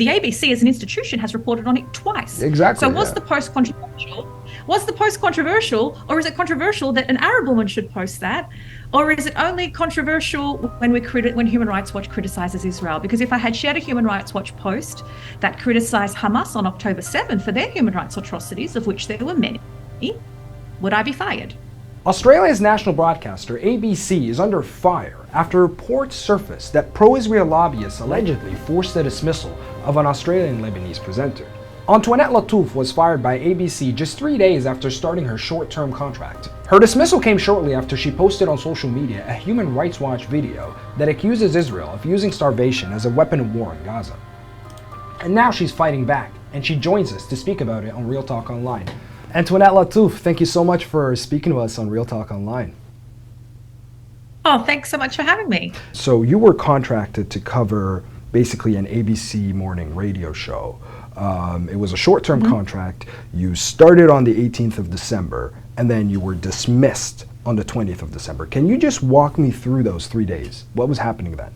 The ABC as an institution has reported on it twice. Exactly. So was the post controversial? Was the post controversial, or is it controversial that an Arab woman should post that? Or is it only controversial when Human Rights Watch criticizes Israel? Because if I had shared a Human Rights Watch post that criticized Hamas on October 7 for their human rights atrocities, of which there were many, would I be fired? Australia's national broadcaster ABC is under fire after reports surfaced that pro-Israel lobbyists allegedly forced the dismissal of an Australian Lebanese presenter. Antoinette Lattouf was fired by ABC just 3 days after starting her short-term contract. Her dismissal came shortly after she posted on social media a Human Rights Watch video that accuses Israel of using starvation as a weapon of war in Gaza. And now she's fighting back, and she joins us to speak about it on Real Talk Online. Antoinette Lattouf, thank you so much for speaking to us on Real Talk Online. Oh, thanks so much for having me. So you were contracted to cover basically an ABC morning radio show. It was a short-term contract. You started on the 18th of December, and then you were dismissed on the 20th of December. Can you just walk me through those 3 days? What was happening then?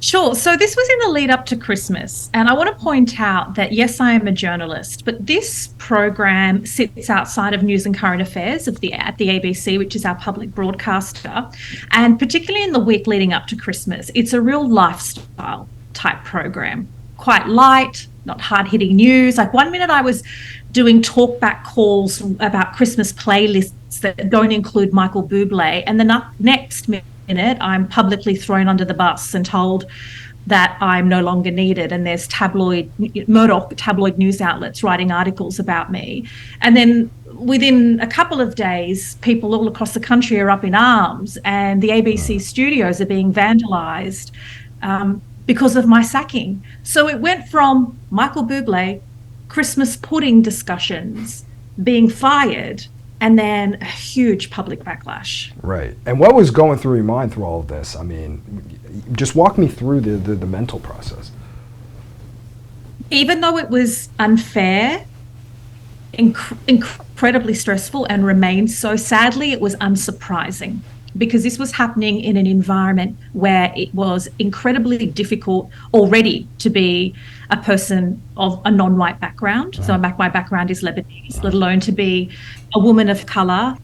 Sure. So this was in the lead up to Christmas. And I want to point out that, yes, I am a journalist, but this program sits outside of news and current affairs at the ABC, which is our public broadcaster. And particularly in the week leading up to Christmas, it's a real lifestyle type program. Quite light, not hard-hitting news. Like 1 minute I was doing talkback calls about Christmas playlists that don't include Michael Bublé, and the next minute I'm publicly thrown under the bus and told that I'm no longer needed, and there's Murdoch tabloid news outlets writing articles about me. And then within a couple of days, people all across the country are up in arms, and the ABC studios are being vandalized because of my sacking. So it went from Michael Bublé, Christmas pudding discussions, being fired, and then a huge public backlash. Right. And what was going through your mind through all of this? I mean, just walk me through the mental process. Even though it was unfair, incredibly stressful, and remains so, sadly, it was unsurprising, because this was happening in an environment where it was incredibly difficult already to be a person of a non-white background. So my background is Lebanese, let alone to be a woman of color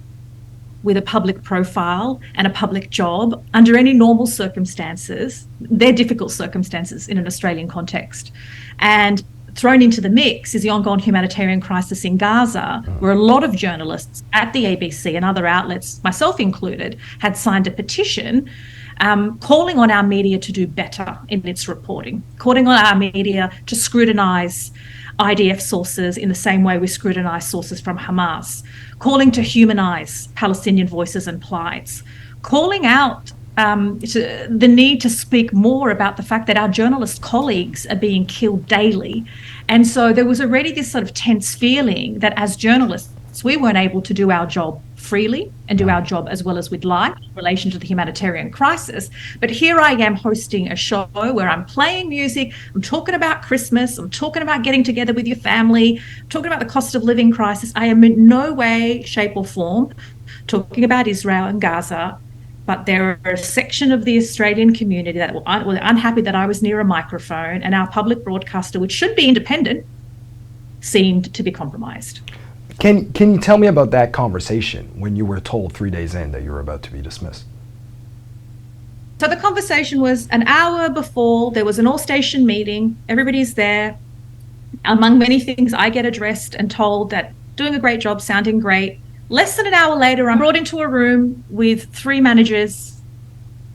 with a public profile and a public job under any normal circumstances. They're difficult circumstances in an Australian context. And thrown into the mix is the ongoing humanitarian crisis in Gaza, where a lot of journalists at the ABC and other outlets, myself included, had signed a petition calling on our media to do better in its reporting, calling on our media to scrutinise IDF sources in the same way we scrutinise sources from Hamas, calling to humanise Palestinian voices and plights, calling out the need to speak more about the fact that our journalist colleagues are being killed daily. And so there was already this sort of tense feeling that as journalists, we weren't able to do our job freely and do our job as well as we'd like in relation to the humanitarian crisis. But here I am hosting a show where I'm playing music, I'm talking about Christmas, I'm talking about getting together with your family, I'm talking about the cost of living crisis. I am in no way, shape or form talking about Israel and Gaza. But there are a section of the Australian community that were unhappy that I was near a microphone, and our public broadcaster, which should be independent, seemed to be compromised. Can you tell me about that conversation when you were told 3 days in that you were about to be dismissed? So the conversation was an hour before. There was an all-station meeting. Everybody's there. Among many things, I get addressed and told that doing a great job, sounding great. Less than an hour later, I'm brought into a room with 3 managers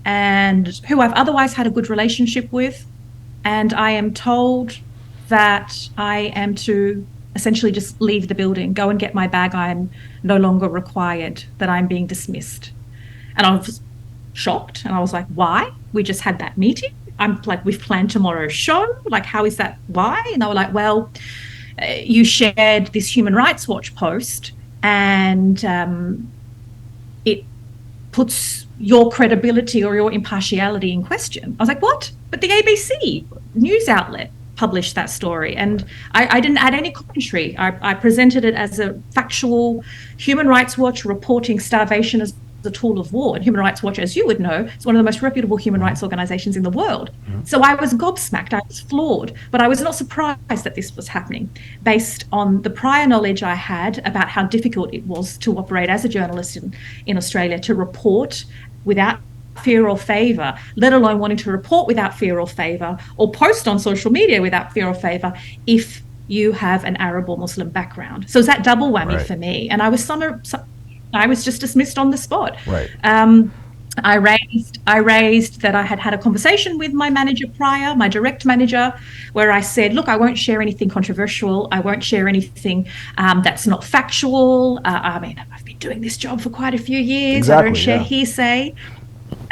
and who I've otherwise had a good relationship with. And I am told that I am to essentially just leave the building, go and get my bag. I am no longer required, that I'm being dismissed. And I was shocked. And I was like, why? We just had that meeting. I'm like, we've planned tomorrow's show. Like, how is that? Why? And they were like, well, you shared this Human Rights Watch post, and it puts your credibility or your impartiality in question. I was like, what? But the ABC news outlet published that story, and I didn't add any commentary. I presented it as a factual Human Rights Watch reporting starvation as a tool of war. And Human Rights Watch, as you would know, is one of the most reputable human rights organizations in the world. So I was gobsmacked, I was floored, but I was not surprised that this was happening based on the prior knowledge I had about how difficult it was to operate as a journalist in Australia, to report without fear or favour, let alone wanting to report without fear or favour or post on social media without fear or favour if you have an Arab or Muslim background. So it's that double whammy for me. And I was just dismissed on the spot. I raised that I had a conversation with my manager prior, my direct manager, where I said, look, I won't share anything controversial. I won't share anything that's not factual. I mean, I've been doing this job for quite a few years. I don't share hearsay.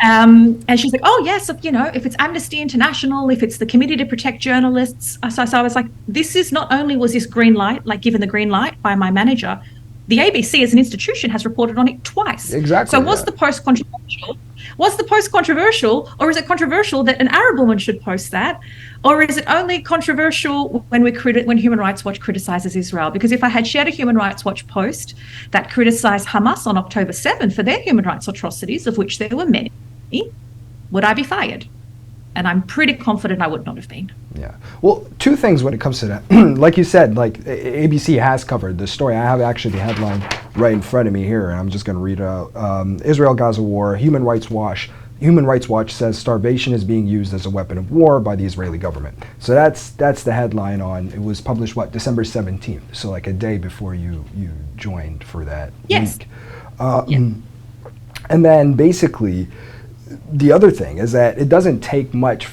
And she's like, oh, yes, if it's Amnesty International, if it's the Committee to Protect Journalists. So I was like, this is not only was this green light, like given the green light by my manager, the ABC as an institution has reported on it twice. So was the post controversial? Was the post controversial, or is it controversial that an Arab woman should post that? Or is it only controversial when Human Rights Watch criticizes Israel? Because if I had shared a Human Rights Watch post that criticized Hamas on October 7 for their human rights atrocities, of which there were many, would I be fired? And I'm pretty confident I would not have been. Yeah. Well, two things when it comes to that. Like you said, like ABC has covered the story. I have actually the headline right in front of me here, and I'm just going to read it out. Israel-Gaza war, Human Rights Watch says starvation is being used as a weapon of war by the Israeli government. So that's the headline on, it was published, December 17th, so like a day before you joined for that week. And then basically, the other thing is that it doesn't take much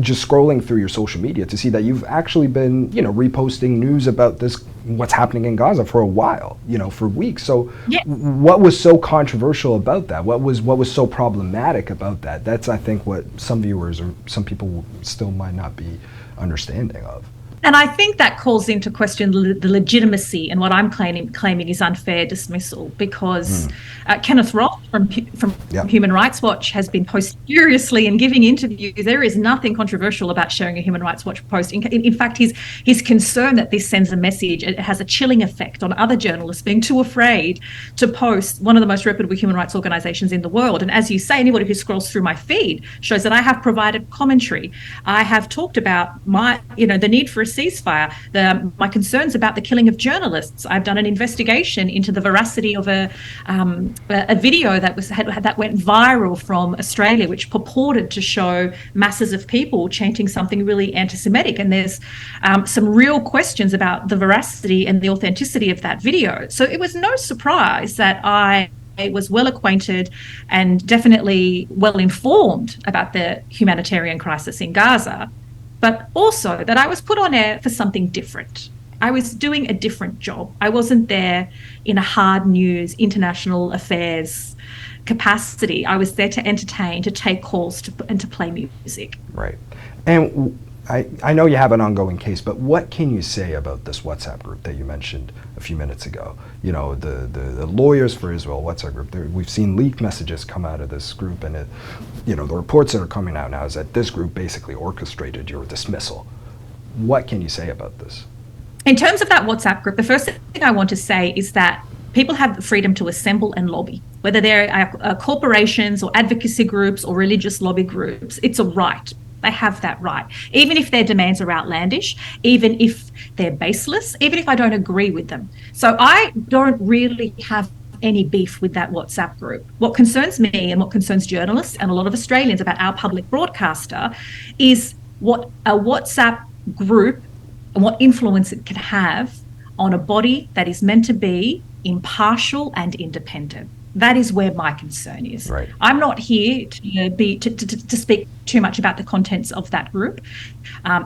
just scrolling through your social media to see that you've actually been, reposting news about this, what's happening in Gaza for a while, for weeks. So what was so controversial about that? What was so problematic about that? That's, I think, what some viewers or some people still might not be understanding of. And I think that calls into question the legitimacy, and what I'm claiming is unfair dismissal, because Kenneth Roth from Human Rights Watch has been posting furiously and giving interviews. There is nothing controversial about sharing a Human Rights Watch post. In fact, he's concerned that this sends a message. It has a chilling effect on other journalists being too afraid to post one of the most reputable human rights organizations in the world. And as you say, anybody who scrolls through my feed shows that I have provided commentary. I have talked about the need for a ceasefire, my concerns about the killing of journalists. I've done an investigation into the veracity of a video that went viral from Australia, which purported to show masses of people chanting something really anti-Semitic. And there's some real questions about the veracity and the authenticity of that video. So it was no surprise that I was well acquainted and definitely well informed about the humanitarian crisis in Gaza, but also that I was put on air for something different. I was doing a different job. I wasn't there in a hard news, international affairs capacity. I was there to entertain, to take calls, and to play music. Right. And I know you have an ongoing case, but what can you say about this WhatsApp group that you mentioned a few minutes ago? The Lawyers for Israel WhatsApp group. We've seen leaked messages come out of this group, and the reports that are coming out now is that this group basically orchestrated your dismissal. What can you say about this? In terms of that WhatsApp group, the first thing I want to say is that people have the freedom to assemble and lobby, whether they're corporations or advocacy groups or religious lobby groups. It's a right. They have that right, even if their demands are outlandish, even if they're baseless, even if I don't agree with them. So I don't really have any beef with that WhatsApp group. What concerns me and what concerns journalists and a lot of Australians about our public broadcaster is what a WhatsApp group and what influence it can have on a body that is meant to be impartial and independent. That is where my concern is. Right. I'm not here to speak too much about the contents of that group.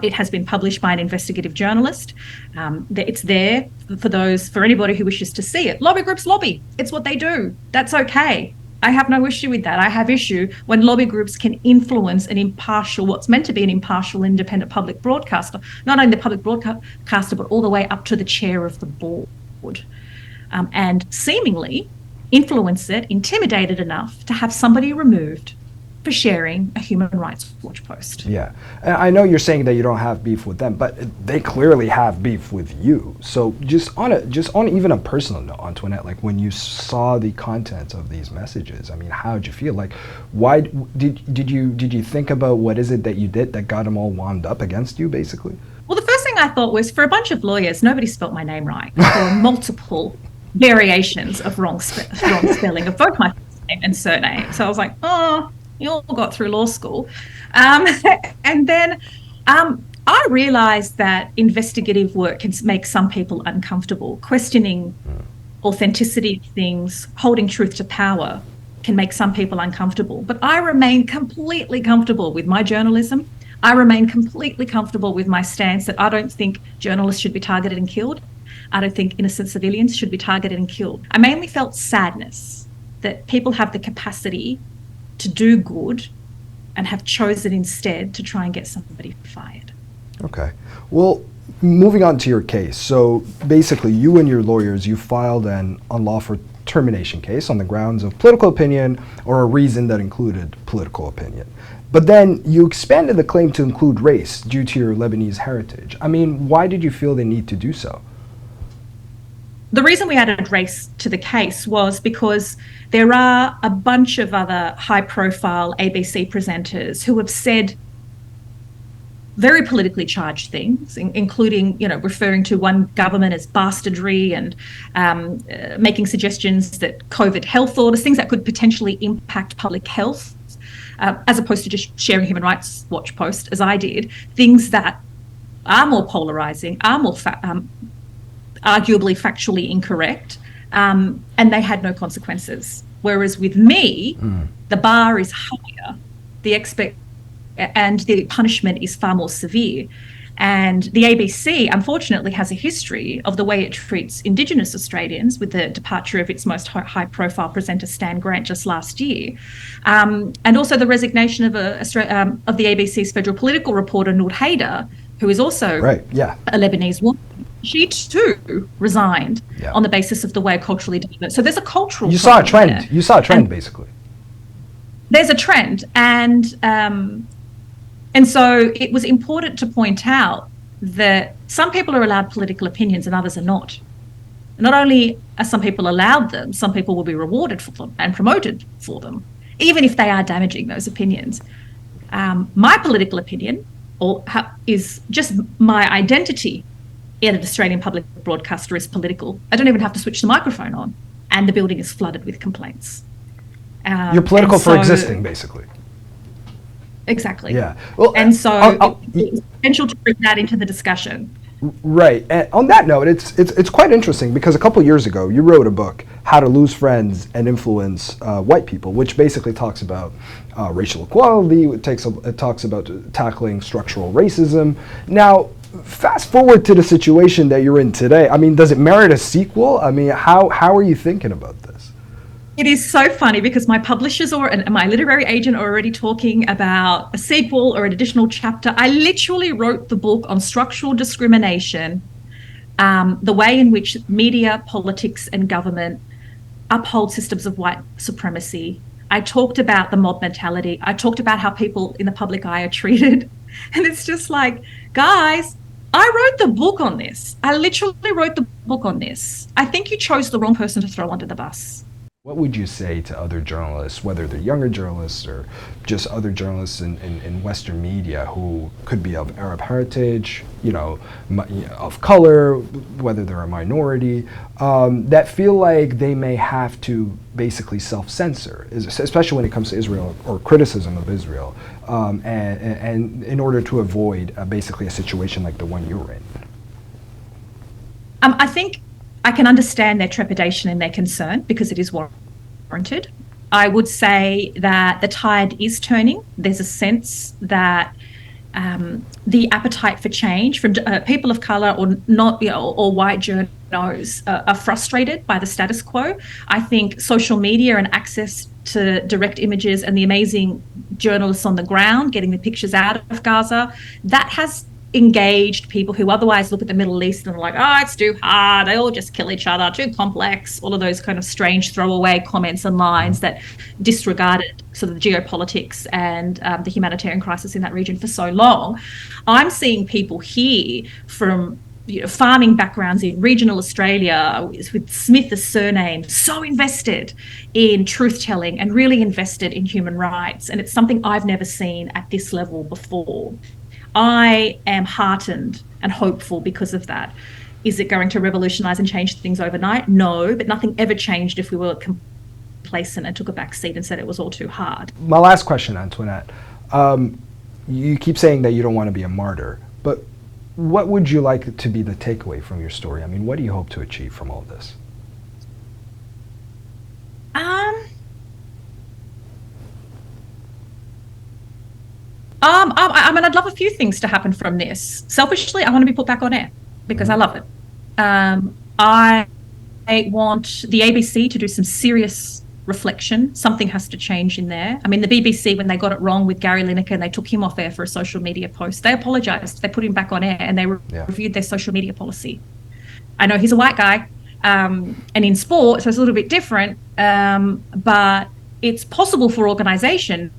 It has been published by an investigative journalist. It's there for anybody who wishes to see it. Lobby groups lobby. It's what they do. That's okay. I have no issue with that. I have issue when lobby groups can influence what's meant to be an impartial, independent public broadcaster, not only the public broadcaster, but all the way up to the chair of the board. And seemingly influence it, intimidate it enough to have somebody removed for sharing a Human Rights Watch post. Yeah, and I know you're saying that you don't have beef with them, but they clearly have beef with you. So just on even a personal note, Antoinette, like when you saw the content of these messages, I mean, how did you feel? Like, why did you think about what is it that you did that got them all wound up against you, basically? Well, the first thing I thought was, for a bunch of lawyers, nobody spelt my name right. There were multiple variations of wrong spelling of both my first name and surname. So I was like, oh, you all got through law school. And then I realized that investigative work can make some people uncomfortable. Questioning authenticity of things, holding truth to power can make some people uncomfortable. But I remain completely comfortable with my journalism. I remain completely comfortable with my stance that I don't think journalists should be targeted and killed. I don't think innocent civilians should be targeted and killed. I mainly felt sadness that people have the capacity to do good and have chosen instead to try and get somebody fired. Okay. Well, moving on to your case. So basically, you and your lawyers, you filed an unlawful termination case on the grounds of political opinion or a reason that included political opinion. But then you expanded the claim to include race due to your Lebanese heritage. I mean, why did you feel the need to do so? The reason we added race to the case was because there are a bunch of other high-profile ABC presenters who have said very politically charged things, including, referring to one government as bastardry and making suggestions that COVID health orders, things that could potentially impact public health, as opposed to just sharing Human Rights Watch post, as I did, things that are more polarizing, are more arguably factually incorrect, and they had no consequences. Whereas with me, the bar is higher, and the punishment is far more severe. And the ABC, unfortunately, has a history of the way it treats Indigenous Australians, with the departure of its most high-profile presenter, Stan Grant, just last year, and also the resignation of the ABC's federal political reporter, Noor Haider, who is also a Lebanese woman. She too resigned on the basis of the way culturally diverse. So there's a cultural. You saw a trend. There. You saw a trend, basically. There's a trend, and so it was important to point out that some people are allowed political opinions and others are not. Not only are some people allowed them, some people will be rewarded for them and promoted for them, even if they are damaging those opinions. My political opinion is just my identity in an Australian public broadcaster is political. I don't even have to switch the microphone on, and the building is flooded with complaints. You're political for existing, basically. Exactly. Yeah. Well, and so it's essential to bring that into the discussion. Right. And on that note, it's quite interesting because a couple years ago you wrote a book, How to Lose Friends and Influence White People, which basically talks about racial equality. It talks about tackling structural racism. Now, fast forward to the situation that you're in today. I mean, does it merit a sequel? I mean, how are you thinking about this? It is so funny because my publishers and my literary agent are already talking about a sequel or an additional chapter. I literally wrote the book on structural discrimination, the way in which media, politics, and government uphold systems of white supremacy. I talked about the mob mentality. I talked about how people in the public eye are treated. And it's just like, guys, I wrote the book on this. I literally wrote the book on this. I think you chose the wrong person to throw under the bus. What would you say to other journalists, whether they're younger journalists or just other journalists in Western media who could be of Arab heritage, of color, whether they're a minority, that feel like they may have to basically self-censor, especially when it comes to Israel or criticism of Israel, and in order to avoid basically a situation like the one you're in? I think I can understand their trepidation and their concern because it is warranted. I would say that the tide is turning. There's a sense that the appetite for change from people of color or not, or white journos are frustrated by the status quo. I think social media and access to direct images and the amazing journalists on the ground getting the pictures out of Gaza, that has engaged people who otherwise look at the Middle East and are like, oh, it's too hard, they all just kill each other, too complex, all of those kind of strange throwaway comments and lines that disregarded sort of the geopolitics and the humanitarian crisis in that region for so long. I'm seeing people here from farming backgrounds in regional Australia with Smith as surname, so invested in truth-telling and really invested in human rights. And it's something I've never seen at this level before. I am heartened and hopeful because of that. Is it going to revolutionise and change things overnight? No, but nothing ever changed if we were complacent and took a back seat and said it was all too hard. My last question, Antoinette. You keep saying that you don't want to be a martyr, but what would you like to be the takeaway from your story? I mean, what do you hope to achieve from all of this? I mean, I'd love a few things to happen from this. Selfishly, I want to be put back on air because I love it. I want the ABC to do some serious reflection. Something has to change in there. I mean, the BBC, when they got it wrong with Gary Lineker and they took him off air for a social media post, they apologised. They put him back on air and they reviewed their social media policy. I know he's a white guy and in sport, so it's a little bit different, but it's possible for organisations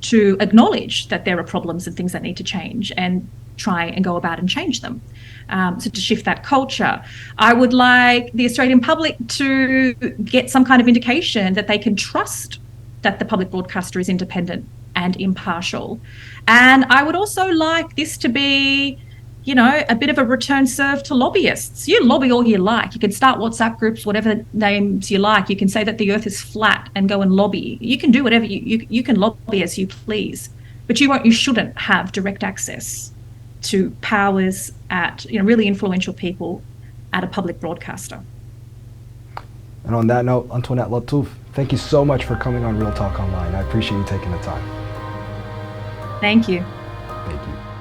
to acknowledge that there are problems and things that need to change and try and go about and change them. So to shift that culture, I would like the Australian public to get some kind of indication that they can trust that the public broadcaster is independent and impartial. And I would also like this to be, a bit of a return serve to lobbyists. You lobby all you like. You can start WhatsApp groups, whatever names you like. You can say that the earth is flat and go and lobby. You can do whatever you can lobby as you please, but you shouldn't have direct access to powers at really influential people at a public broadcaster. And on that note, Antoinette Lattouf, thank you so much for coming on Real Talk Online. I appreciate you taking the time. Thank you. Thank you.